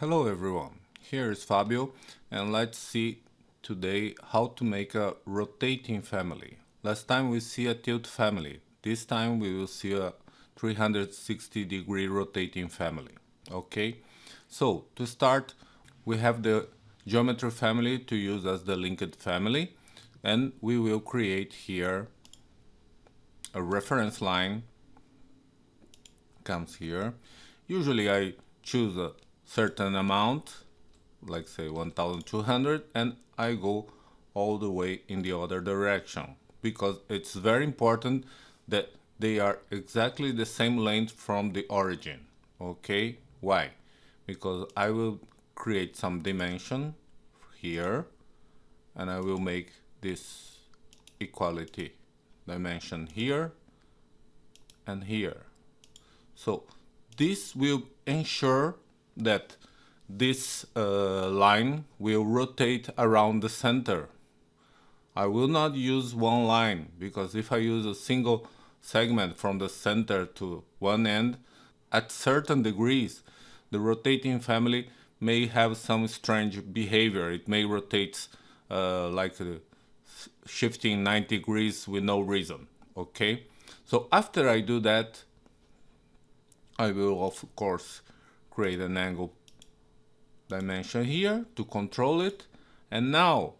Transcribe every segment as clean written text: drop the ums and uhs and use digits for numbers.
Hello everyone, here is Fabio and let's see today how to make a rotating family. Last time we see a tilt family, this time we will see a 360-degree rotating family. Okay, so to start we have the geometry family to use as the linked family, and we will create here a reference line. Comes here. Usually I choose a certain amount, like say 1200, and I go all the way in the other direction because it's very important that they are exactly the same length from the origin. Okay, why? Because I will create some dimension here and I will make this equality dimension here and here. So this will ensure that this line will rotate around the center. I will not use one line because if I use a single segment from the center to one end, at certain degrees, the rotating family may have some strange behavior. It may rotate shifting 90 degrees with no reason. Okay, so after I do that, I will of course create an angle dimension here to control it. And now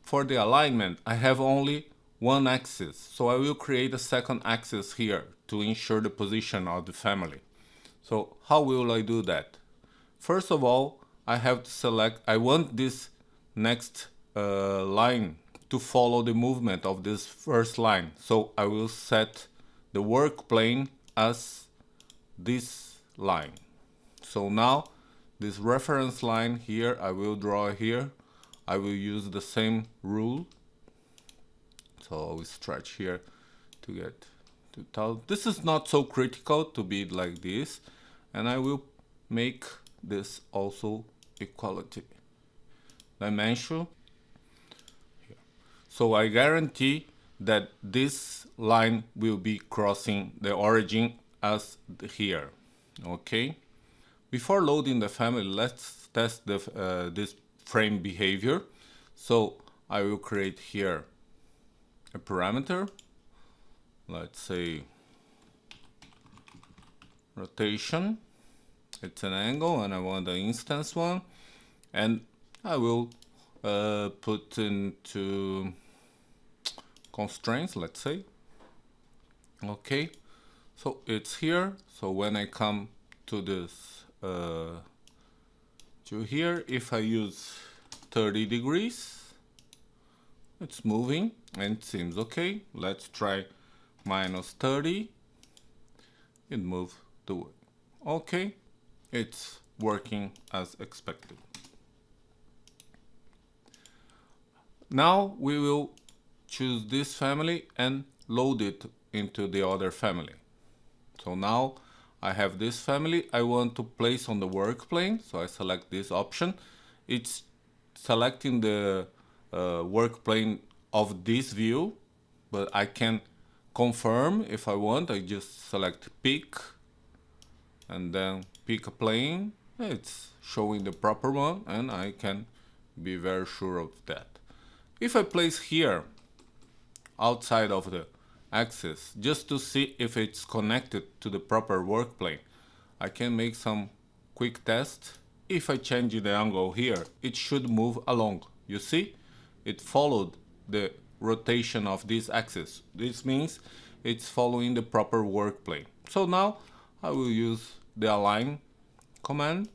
for the alignment I have only one axis, so I will create a second axis here to ensure the position of the family. So how will I do that? First of all, I have to select, I want this next line to follow the movement of this first line, so I will set the work plane as this line. So now this reference line here I will draw here. I will use the same rule, so I will stretch here to get 2000. This is not so critical to be like this, and I will make this also equality dimension here. So I guarantee that this line will be crossing the origin as here. Okay, before loading the family, let's test this frame behavior. So I will create here a parameter, let's say rotation. It's an angle and I want the instance one, and I will put into constraints, let's say. Okay, so it's here. So when I come to this to here, if I use 30 degrees, it's moving and it seems okay. Let's try minus 30. It moved the way. Okay, it's working as expected. Now we will choose this family and load it into the other family. So now I have this family I want to place on the work plane, so I select this option. It's selecting the work plane of this view, but I can confirm if I want. I just select pick and then pick a plane. It's showing the proper one and I can be very sure of that. If I place here outside of the axis just to see if it's connected to the proper work plane, I can make some quick test. If I change the angle here, it should move along. You see, it followed the rotation of this axis. This means it's following the proper work plane. So now I will use the align command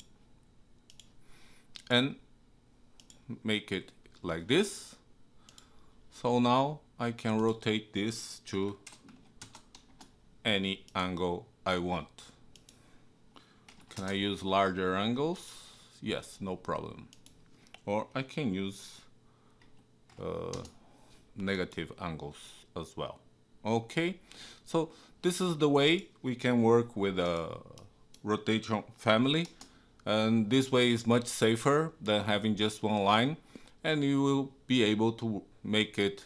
and make it like this. So now I can rotate this to any angle I want. Can I use larger angles? Yes, no problem. Or I can use negative angles as well. Okay, so this is the way we can work with a rotation family, and this way is much safer than having just one line, and you will be able to make it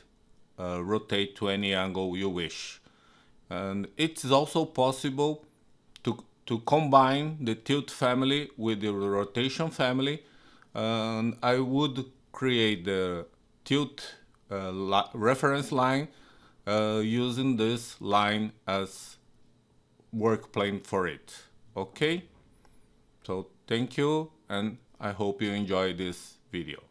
rotate to any angle you wish. And it's also possible to combine the tilt family with the rotation family, I would create the tilt reference line using this line as work plane for it. Okay, so thank you, and I hope you enjoy this video.